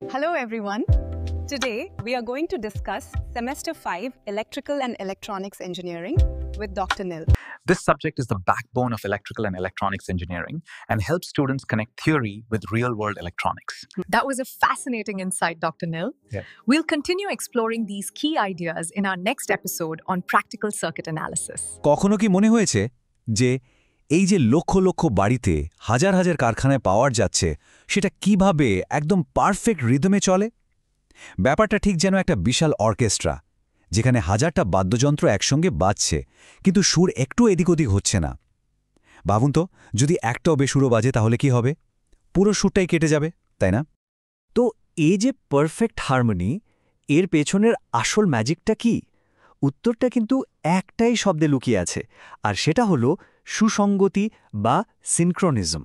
Hello everyone. Today we are going to discuss Semester 5 Electrical and Electronics Engineering with Dr. Nil. This subject is the backbone of electrical and electronics engineering and helps students connect theory with real-world electronics. That was a fascinating insight, Dr. Nil. Yeah. We'll continue exploring these key ideas in our next episode on practical circuit analysis. কখনো কি মনে হয়েছে যে এই যে লক্ষ লক্ষ বাড়িতে হাজার হাজার কারখানায় পাওয়ার যাচ্ছে সেটা কিভাবে একদম পারফেক্ট রিদমে চলে? ব্যাপারটা ঠিক যেন একটা বিশাল অর্কেস্ট্রা, যেখানে হাজারটা বাদ্যযন্ত্র একসঙ্গে বাজছে, কিন্তু সুর একটু এদিক ওদিক হচ্ছে না। ভাবুন তো, যদি একটাও বেসুরো বাজে তাহলে কি হবে? পুরো সুরটাই কেটে যাবে, তাই না? তো এই যে পারফেক্ট হারমোনি, এর পেছনের আসল ম্যাজিকটা কি? উত্তরটা কিন্তু একটাই শব্দে লুকিয়ে আছে, আর সেটা হলো সুসঙ্গতি বা সিনক্রোনিজম।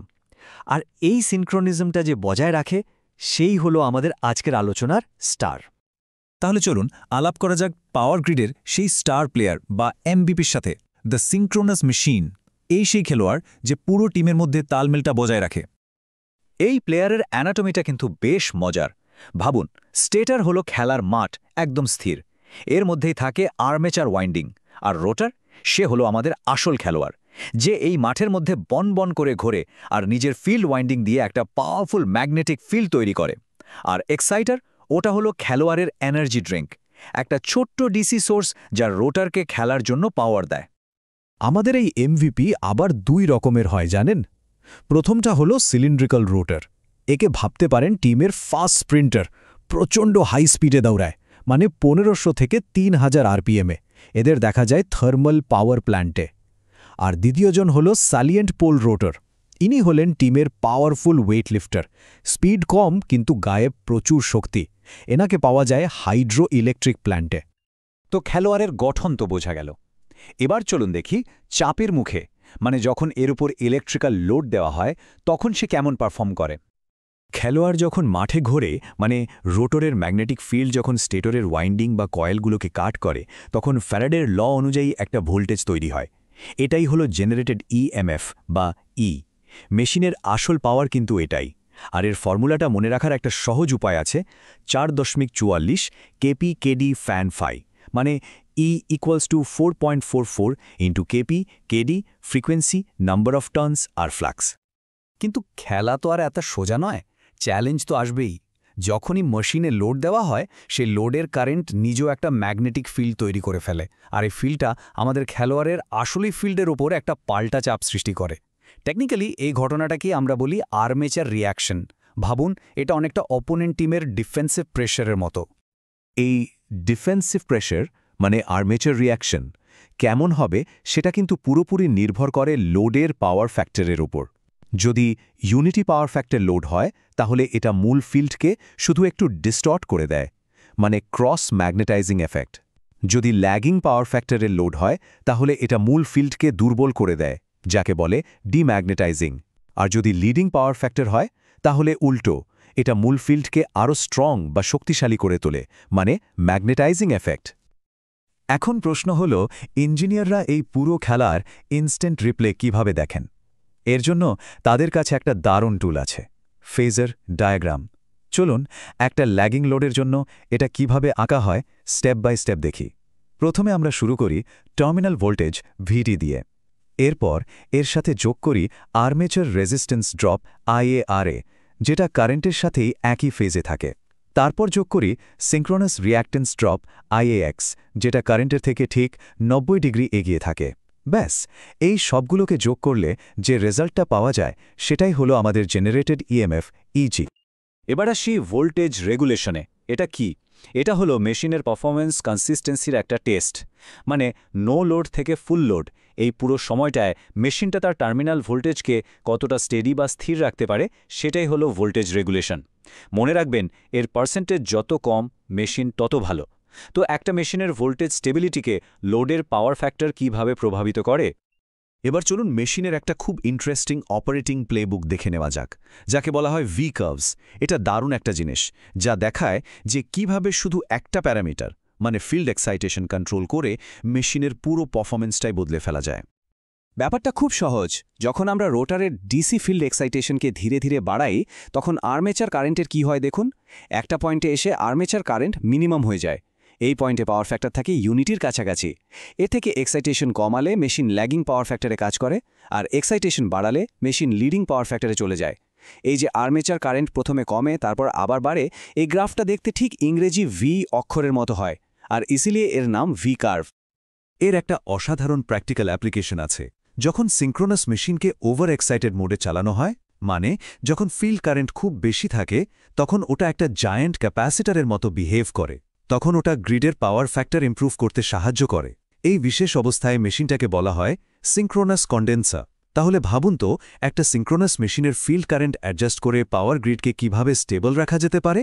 আর এই সিনক্রোনিজমটা যে বজায় রাখে, সেই হলো আমাদের আজকের আলোচনার স্টার। তাহলে চলুন আলাপ করা যাক পাওয়ার গ্রিডের সেই স্টার প্লেয়ার বা এমভিপির সাথে, দ্য সিনক্রোনাস মেশিন। এই সেই খেলোয়াড় যে পুরো টিমের মধ্যে তালমেলটা বজায় রাখে। এই প্লেয়ারের অ্যানাটমিটা কিন্তু বেশ মজার। ভাবুন, স্টেটার হলো খেলার মাঠ, একদম স্থির। এর মধ্যেই থাকে আর্মেচার ওয়াইন্ডিং, আর রোটার, সে হলো আমাদের আসল খেলোয়াড়, যে এই মাঠের মধ্যে বন বন করে ঘোরে আর নিজের ফিল্ড ওয়াইন্ডিং দিয়ে একটা পাওয়ারফুল ম্যাগনেটিক ফিল্ড তৈরি করে। আর এক্সাইটার, ওটা হলো খেলোয়াড়ের এনার্জি ড্রিঙ্ক, একটা ছোট্ট ডিসি সোর্স যা রোটারকে খেলার জন্য পাওয়ার দেয়। আমাদের এই এমভিপি আবার দুই রকমের হয় জানেন। প্রথমটা হলো সিলিন্ড্রিক্যাল রোটার। একে ভাবতে পারেন টিমের ফাস্ট স্প্রিন্টার, প্রচণ্ড হাই স্পিডে দৌড়ায়, মানে 1500 থেকে 3000 আরপিএমে। এদের দেখা যায় থার্মাল পাওয়ার প্ল্যান্টে। আর দ্বিতীয়জন হল সালিয়েন্ট পোল রোটার। ইনি হলেন টিমের পাওয়ারফুল ওয়েট লিফটার, স্পিড কম কিন্তু গায়ে প্রচুর শক্তি। এনাকে পাওয়া যায় হাইড্রো ইলেকট্রিক প্ল্যান্টে। তো খেলোয়াড়ের গঠন তো বোঝা গেল। এবার চলুন দেখি চাপের মুখে, মানে যখন এর উপর ইলেকট্রিক্যাল লোড দেওয়া হয়, তখন সে কেমন পারফর্ম করে। খেলোয়াড় যখন মাঠে ঘোরে, মানে রোটরের ম্যাগনেটিক ফিল্ড যখন স্টেটরের ওয়াইন্ডিং বা কয়েলগুলোকে কাট করে, তখন ফ্যারাডের ল অনুযায়ী একটা ভোল্টেজ তৈরি হয়। এটাই হলো জেনারেটেড ইএমএফ বা ই। মেশিনের আসল পাওয়ার কিন্তু এটাই। আর এর ফর্মুলাটা মনে রাখার একটা সহজ উপায় আছে, 4.44 কেপি কেডি ফ্যান ফাই, মানে E equals to 4.44 into kp kd frequency, number of turns আর ফ্লাক্স। কিন্তু খেলা তো আর এত সোজা নয়, চ্যালেঞ্জ তো আসবেই। যখনই মেশিনে লোড দেওয়া হয়, সেই লোডের কারেন্ট নিজেও একটা ম্যাগনেটিক ফিল্ড তৈরি করে ফেলে, আর এই ফিল্ডটা আমাদের খেলোয়াড়ের আসলেই ফিল্ডের ওপর একটা পাল্টা চাপ সৃষ্টি করে। টেকনিক্যালি এই ঘটনাটাকেই আমরা বলি আর্মেচার রিয়াকশন। ভাবুন, এটা অনেকটা অপোনেন্ট টিমের ডিফেন্সিভ প্রেশারের মতো। এই ডিফেন্সিভ প্রেশার মানে আর্মেচার রিয়াকশন কেমন হবে, সেটা কিন্তু পুরোপুরি নির্ভর করে লোডের পাওয়ার ফ্যাক্টরের উপর। যদি ইউনিটি পাওয়ার ফ্যাক্টর লোড হয়, তাহলে এটা মূল ফিল্ডকে শুধু একটু ডিস্টর্ট করে দেয়, মানে ক্রস ম্যাগনেটাইজিং এফেক্ট। যদি ল্যাগিং পাওয়ার ফ্যাক্টরের লোড হয়, তাহলে এটা মূল ফিল্ডকে দুর্বল করে দেয়, যাকে বলে ডিম্যাগনেটাইজিং। আর যদি লিডিং পাওয়ার ফ্যাক্টর হয়, তাহলে উল্টো, এটা মূল ফিল্ডকে আরও স্ট্রং বা শক্তিশালী করে তোলে, মানে ম্যাগনেটাইজিং এফেক্ট। এখন প্রশ্ন হল, ইঞ্জিনিয়াররা এই পুরো খেলার ইনস্ট্যান্ট রিপ্লে কিভাবে দেখেন? এর জন্য তাদের কাছে একটা দারুণ টুল আছে, ফেজার ডায়াগ্রাম। চলুন একটা ল্যাগিং লোডের জন্য এটা কিভাবে আঁকা হয় স্টেপ বাই স্টেপ দেখি। প্রথমে আমরা শুরু করি টার্মিনাল ভোল্টেজ ভিটি দিয়ে। এরপর এর সাথে যোগ করি আর্মেচার রেজিস্ট্যান্স ড্রপ আইএআরএ, যেটা কারেন্টের সাথেই একই ফেজে থাকে। তারপর যোগ করি সিনক্রোনাস রিঅ্যাক্ট্যান্স ড্রপ আইএএক্স, যেটা কারেন্টের থেকে ঠিক 90 ডিগ্রি এগিয়ে থাকে। ব্যাস, এই সবগুলোকে যোগ করলে যে রেজাল্টটা পাওয়া যায়, সেটাই হলো আমাদের জেনারেটেড ইএমএফ ইজি। এবার আসি ভোল্টেজ রেগুলেশনে। এটা কি? এটা হলো মেশিনের পারফরম্যান্স কনসিস্টেন্সির একটা টেস্ট। মানে নো লোড থেকে ফুল লোড, এই পুরো সময়টায় মেশিনটা তার টার্মিনাল ভোল্টেজকে কতটা স্টেডি বা স্থির রাখতে পারে, সেটাই হলো ভোল্টেজ রেগুলেশন। মনে রাখবেন, এর পার্সেন্টেজ যত কম, মেশিন তত ভালো। তো একটা মেশিনের ভোল্টেজ স্টেবিলিটিকে লোডের পাওয়ার ফ্যাক্টর কিভাবে প্রভাবিত করে? এবার চলুন মেশিনের একটা খুব ইন্টারেস্টিং অপারেটিং প্লেবুক দেখে নেওয়া যাক, যাকে বলা হয় ভি কার্ভস। এটা দারুণ একটা জিনিস, যা দেখায় যে কিভাবে শুধু একটা প্যারামিটার, মানে ফিল্ড এক্সাইটেশন কন্ট্রোল করে মেশিনের পুরো পারফরম্যান্সটাই বদলে ফেলা যায়। ব্যাপারটা খুব সহজ। যখন আমরা রোটারের ডিসি ফিল্ড এক্সাইটেশনকে ধীরে ধীরে বাড়াই, তখন আর্মেচার কারেন্টের কি হয় দেখুন। একটা পয়েন্টে এসে আর্মেচার কারেন্ট মিনিমাম হয়ে যায়। এই পয়েন্টে পাওয়ার ফ্যাক্টর থাকে ইউনিটির কাছাকাছি। এর থেকে এক্সাইটেশন কমালে মেশিন ল্যাগিং পাওয়ার ফ্যাক্টরে কাজ করে, আর এক্সাইটেশন বাড়ালে মেশিন লিডিং পাওয়ার ফ্যাক্টরে চলে যায়। এই যে আর্মেচার কারেন্ট প্রথমে কমে তারপর আবার বাড়ে, এই গ্রাফটা দেখতে ঠিক ইংরেজি ভি অক্ষরের মতো হয়, আর ইসিলিয়ে এর নাম ভি কার্ভ। এর একটা অসাধারণ প্র্যাকটিক্যাল অ্যাপ্লিকেশন আছে। যখন সিঙ্ক্রোনাস মেশিনকে ওভার এক্সাইটেড মোডে চালানো হয়, মানে যখন ফিল্ড কারেন্ট খুব বেশি থাকে, তখন ওটা একটা জায়ান্ট ক্যাপাসিটরের মতো বিহেভ করে। তখন ওটা গ্রিডের পাওয়ার ফ্যাক্টর ইমপ্রুভ করতে সাহায্য করে। এই বিশেষ অবস্থায় মেশিনটাকে বলা হয় সিঙ্ক্রোনাস কন্ডেন্সার। তাহলে ভাবুন তো, একটা সিঙ্ক্রোনাস মেশিনের ফিল্ড কারেন্ট অ্যাডজাস্ট করে পাওয়ার গ্রিডকে কিভাবে স্টেবল রাখা যেতে পারে।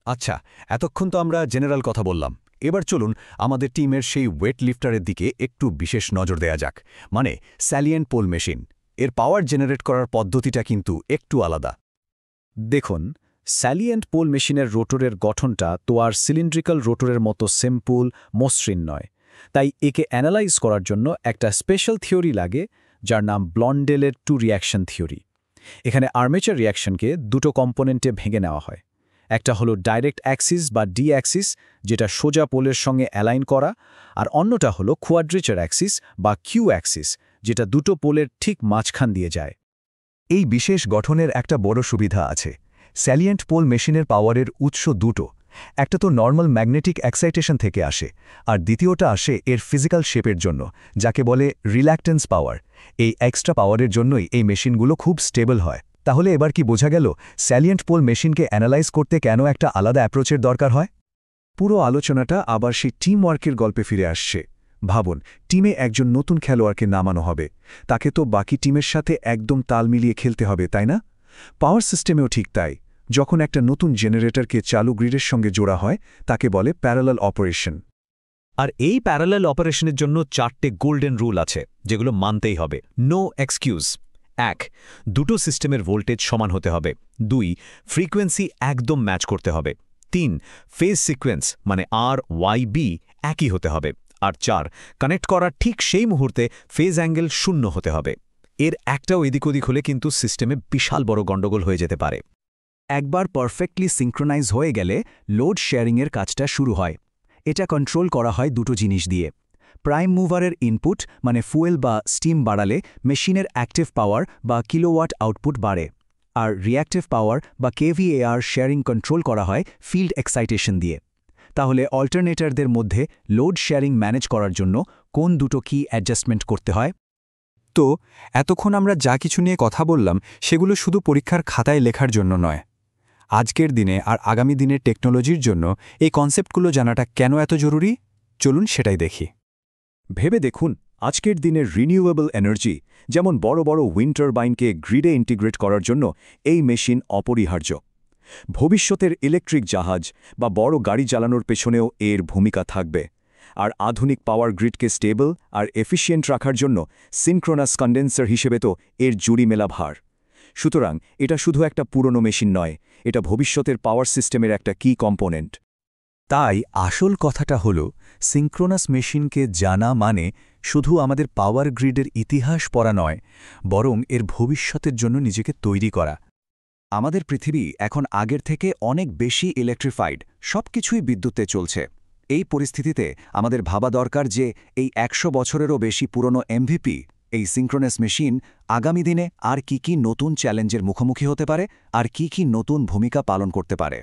আচ্ছা, এতক্ষণ তো আমরা জেনারেল কথা বললাম। এবার চলুন আমাদের টিমের সেই ওয়েট লিফটারের দিকে একটু বিশেষ নজর দেয়া যাক, মানে স্যালিয়েন্ট পোল মেশিন। এর পাওয়ার জেনারেট করার পদ্ধতিটা কিন্তু একটু আলাদা। দেখুন, স্যালিয়েন্ট পোল মেশিনের রোটরের গঠনটা তো আর সিলিন্ড্রিক্যাল রোটরের মতো সিম্পল মসৃণ নয়। তাই একে অ্যানালাইজ করার জন্য একটা স্পেশাল থিওরি লাগে, যার নাম ব্লন্ডেলের টু রিঅ্যাকশন থিওরি। এখানে আর্মেচার রিঅ্যাকশনকে দুটো কম্পোনেন্টে ভেঙে নেওয়া হয়। একটা হলো ডাইরেক্ট অ্যাক্সিস বা ডি অ্যাক্সিস, যেটা সোজা পোলের সঙ্গে অ্যালাইন করা, আর অন্যটা হলো কোয়াড্রেচার অ্যাক্সিস বা কিউ অ্যাক্সিস, যেটা দুটো পোলের ঠিক মাঝখান দিয়ে যায়। এই বিশেষ গঠনের একটা বড় সুবিধা আছে। স্যালিয়েন্ট পোল মেশিনের পাওয়ারের উৎস দুটো। একটা তো নর্মাল ম্যাগনেটিক এক্সাইটেশন থেকে আসে, আর দ্বিতীয়টা আসে এর ফিজিক্যাল শেপের জন্য, যাকে বলে রিল্যাক্টেন্স পাওয়ার। এই এক্সট্রা পাওয়ারের জন্যই এই মেশিনগুলো খুব স্টেবল হয়। তাহলে এবার কি বোঝা গেল স্যালিয়েন্ট পোল মেশিনকে অ্যানালাইজ করতে কেন একটা আলাদা অ্যাপ্রোচের দরকার হয়? পুরো আলোচনাটা আবার সেই টিম ওয়ার্কের গল্পে ফিরে আসছে। ভাবুন, টিমে একজন নতুন খেলোয়াড়কে নামানো হবে। তাকে তো বাকি টিমের সাথে একদম তাল মিলিয়ে খেলতে হবে, তাই না? পাওয়ার সিস্টেমেও ঠিক তাই। যখন একটা নতুন জেনারেটরকে চালু গ্রিডের সঙ্গে জোড়া হয়, তাকে বলে প্যারালাল অপারেশন। আর এই প্যারালাল অপারেশনের জন্য 4টে গোল্ডেন রুল আছে, যেগুলো মানতেই হবে। No excuse. 1. দুটো সিস্টেমের ভোল্টেজ সমান হতে হবে। 2. ফ্রিকোয়েন্সি একদম ম্যাচ করতে হবে। 3. ফেজ সিকোয়েন্স মানে RYB একই হতে হবে। আর 4. কানেক্ট করার ঠিক সেই মুহূর্তে ফেজ অ্যাঙ্গেল 0 হতে হবে। এর একটাও এদিক ওদিক হলে কিন্তু সিস্টেমে বিশাল বড় গণ্ডগোল হয়ে যেতে পারে। একবার পারফেক্টলি সিঙ্ক্রোনাইজ হয়ে গেলে লোড শেয়ারিংয়ের কাজটা শুরু হয়। এটা কন্ট্রোল করা হয় দুটো জিনিস দিয়ে। প্রাইম মুভারের ইনপুট মানে ফুয়েল বা স্টিম বাড়ালে মেশিনের অ্যাক্টিভ পাওয়ার বা কিলোওয়াট আউটপুট বাড়ে, আর রিঅ্যাক্টিভ পাওয়ার বা কেভিএআর শেয়ারিং কন্ট্রোল করা হয় ফিল্ড এক্সাইটেশন দিয়ে। তাহলে অল্টারনেটরদের মধ্যে লোড শেয়ারিং ম্যানেজ করার জন্য কোন দুটো কি অ্যাডজাস্টমেন্ট করতে হয়? তো এতক্ষণ আমরা যা কিছু নিয়ে কথা বললাম, সেগুলো শুধু পরীক্ষার খাতায় লেখার জন্য নয়। আজকের দিনে আর আগামী দিনের টেকনোলজির জন্য এই কনসেপ্টগুলো জানাটা কেন এত জরুরি, চলুন সেটাই দেখি। ভেবে দেখুন, আজকের দিনের রিনিউয়েবল এনার্জি, যেমন বড় বড় উইন্ড টারবাইনকে গ্রিডে ইন্টিগ্রেট করার জন্য এই মেশিন অপরিহার্য। ভবিষ্যতের ইলেকট্রিক জাহাজ বা বড় গাড়ি চালানোর পেছনেও এর ভূমিকা থাকবে। আর আধুনিক পাওয়ার গ্রিডকে স্টেবল আর এফিশিয়েন্ট রাখার জন্য সিনক্রোনাস কন্ডেন্সার হিসেবে তো এর জুড়ি মেলা ভার। সুতরাং এটা শুধু একটা পুরনো মেশিন নয়, এটা ভবিষ্যতের পাওয়ার সিস্টেমের একটা কি কম্পোনেন্ট। তাই আসল কথাটা হলো, সিঙ্ক্রোনাস মেশিনকে জানা মানে শুধু আমাদের পাওয়ার গ্রিডের ইতিহাস পড়া নয়, বরং এর ভবিষ্যতের জন্য নিজেকে তৈরি করা। আমাদের পৃথিবী এখন আগের থেকে অনেক বেশি ইলেকট্রিফাইড, সবকিছুই বিদ্যুতে চলছে। এই পরিস্থিতিতে আমাদের ভাবা দরকার যে এই 100 বছরেরও বেশি পুরনো এমভিপি, এই সিঙ্ক্রোনাস মেশিন আগামী দিনে আর কি নতুন চ্যালেঞ্জের মুখোমুখি হতে পারে, আর কি নতুন ভূমিকা পালন করতে পারে।